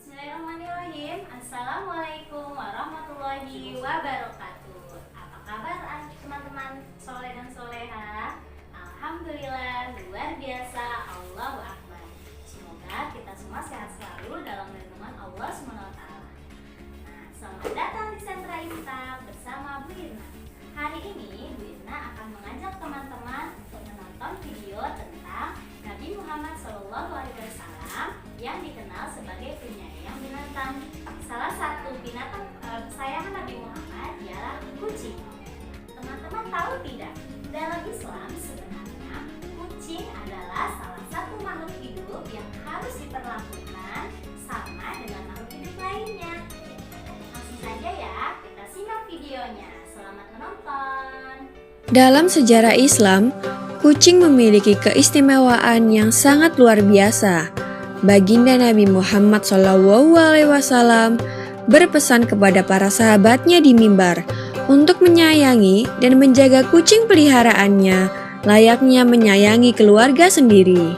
Bismillahirrahmanirrahim. Assalamualaikum warahmatullahi wabarakatuh. Apa kabar teman-teman soleh dan soleha? Alhamdulillah, luar biasa. Allahu Akbar. Semoga kita semua sehat selalu dalam lindungan Allah SWT. Nah, selamat datang di Sentra Infak bersama Bu Irna. Hari ini Bu Irna akan mengajak teman-teman untuk menonton video tentang Nabi Muhammad SAW yang dikenal sebagai penyayang binatang. Salah satu binatang kesayangan Nabi Muhammad ialah kucing. Teman-teman tahu tidak? Dalam Islam sebenarnya kucing adalah salah satu makhluk hidup yang harus diperlakukan sama dengan makhluk hidup lainnya. Langsung saja ya, kita simak videonya. Selamat menonton. Dalam sejarah Islam, kucing memiliki keistimewaan yang sangat luar biasa. Baginda Nabi Muhammad SAW berpesan kepada para sahabatnya di mimbar untuk menyayangi dan menjaga kucing peliharaannya layaknya menyayangi keluarga sendiri.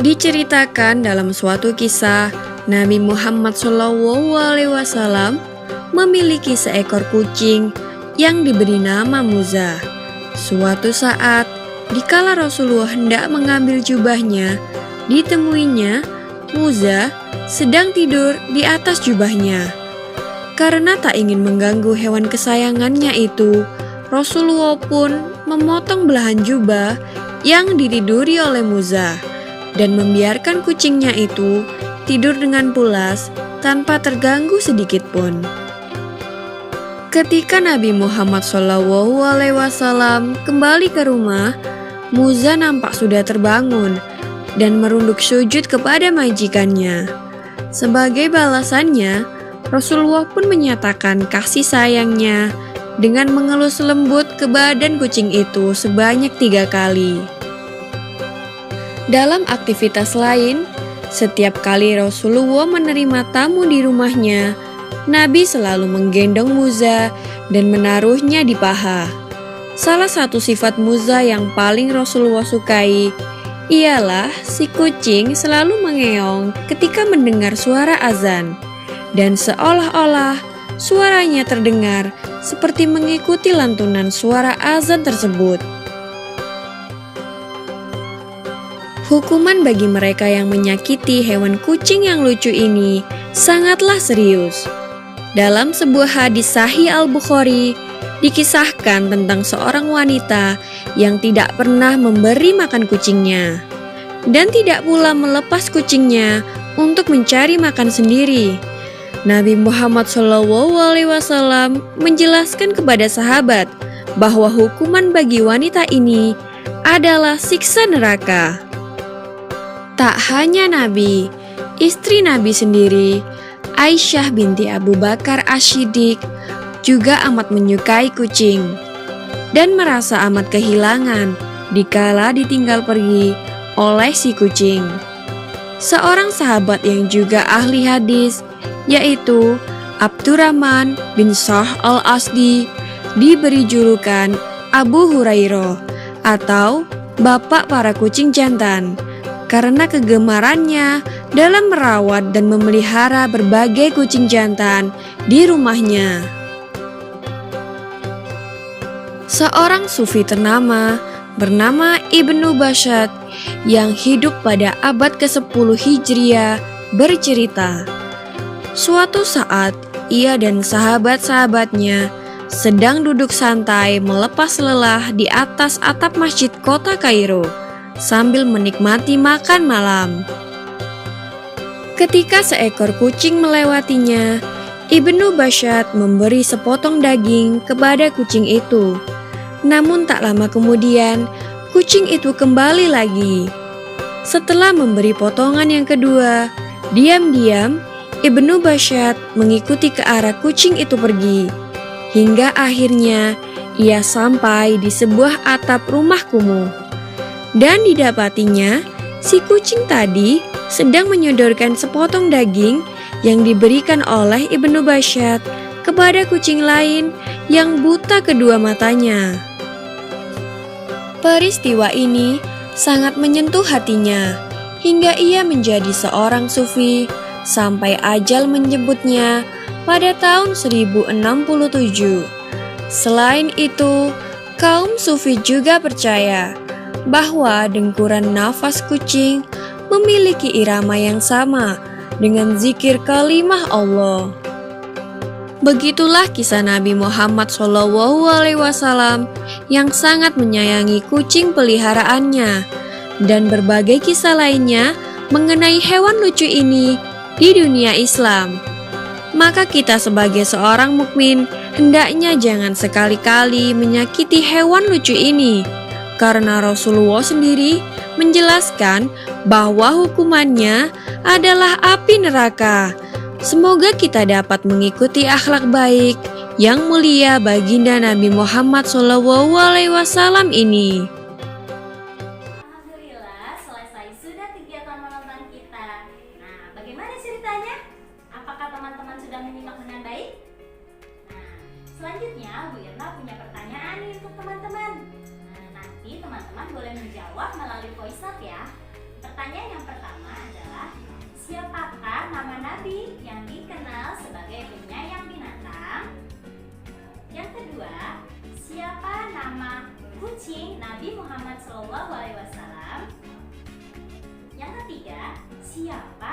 Diceritakan dalam suatu kisah, Nabi Muhammad SAW memiliki seekor kucing yang diberi nama Muza. Suatu saat, dikala Rasulullah hendak mengambil jubahnya, ditemuinya Muza sedang tidur di atas jubahnya. Karena tak ingin mengganggu hewan kesayangannya itu, Rasulullah pun memotong belahan jubah yang ditiduri oleh Muza dan membiarkan kucingnya itu tidur dengan pulas tanpa terganggu sedikit pun. Ketika Nabi Muhammad SAW kembali ke rumah, Muza nampak sudah terbangun dan merunduk sujud kepada majikannya. Sebagai balasannya, Rasulullah pun menyatakan kasih sayangnya dengan mengelus lembut ke badan kucing itu sebanyak 3 kali. Dalam aktivitas lain, setiap kali Rasulullah menerima tamu di rumahnya, Nabi selalu menggendong Muza dan menaruhnya di paha. Salah satu sifat Muza yang paling Rasulullah sukai ialah si kucing selalu mengeong ketika mendengar suara azan, dan seolah-olah suaranya terdengar seperti mengikuti lantunan suara azan tersebut. Hukuman bagi mereka yang menyakiti hewan kucing yang lucu ini sangatlah serius. Dalam sebuah hadis Sahih Al-Bukhari, dikisahkan tentang seorang wanita yang tidak pernah memberi makan kucingnya dan tidak pula melepas kucingnya untuk mencari makan sendiri. Nabi Muhammad SAW menjelaskan kepada sahabat bahwa hukuman bagi wanita ini adalah siksa neraka. Tak hanya Nabi, istri Nabi sendiri, Aisyah binti Abu Bakar Asy-Syiddiq, juga amat menyukai kucing dan merasa amat kehilangan dikala ditinggal pergi oleh si kucing. Seorang sahabat yang juga ahli hadis, yaitu Abdurrahman bin Sa'h al-Asdi, diberi julukan Abu Hurairah atau bapak para kucing jantan karena kegemarannya dalam merawat dan memelihara berbagai kucing jantan di rumahnya. Seorang sufi ternama bernama Ibnu Basyat yang hidup pada abad ke-10 Hijriah bercerita, suatu saat ia dan sahabat-sahabatnya sedang duduk santai melepas lelah di atas atap masjid kota Kairo sambil menikmati makan malam. Ketika seekor kucing melewatinya, Ibnu Basyat memberi sepotong daging kepada kucing itu. Namun tak lama kemudian, kucing itu kembali lagi. Setelah memberi potongan yang kedua, diam-diam Ibnu Basyat mengikuti ke arah kucing itu pergi. Hingga akhirnya ia sampai di sebuah atap rumah kumuh. Dan didapatinya, si kucing tadi sedang menyodorkan sepotong daging yang diberikan oleh Ibnu Basyat kepada kucing lain yang buta kedua matanya. Peristiwa ini sangat menyentuh hatinya hingga ia menjadi seorang sufi sampai ajal menjemputnya pada tahun 1067. Selain itu, kaum Sufi juga percaya bahwa dengkuran nafas kucing memiliki irama yang sama dengan zikir kalimah Allah. Begitulah kisah Nabi Muhammad SAW yang sangat menyayangi kucing peliharaannya, dan berbagai kisah lainnya mengenai hewan lucu ini di dunia Islam. Maka kita sebagai seorang mukmin hendaknya jangan sekali-kali menyakiti hewan lucu ini, karena Rasulullah sendiri menjelaskan bahwa hukumannya adalah api neraka. Semoga kita dapat mengikuti akhlak baik yang mulia baginda Nabi Muhammad SAW ini. Alhamdulillah, selesai sudah kegiatan menonton kita. Nah, bagaimana ceritanya? Apakah teman-teman sudah menyimak dengan baik? Nah, selanjutnya Bu Irna punya pertanyaan nih untuk teman-teman. Nah, nanti teman-teman boleh menjawab melalui voice note ya. Pertanyaan yang pertama adalah, siapakah nama Nabi yang dikenal sebagai penyayang binatang? Yang kedua, siapa nama kucing Nabi Muhammad SAW? Yang ketiga, siapa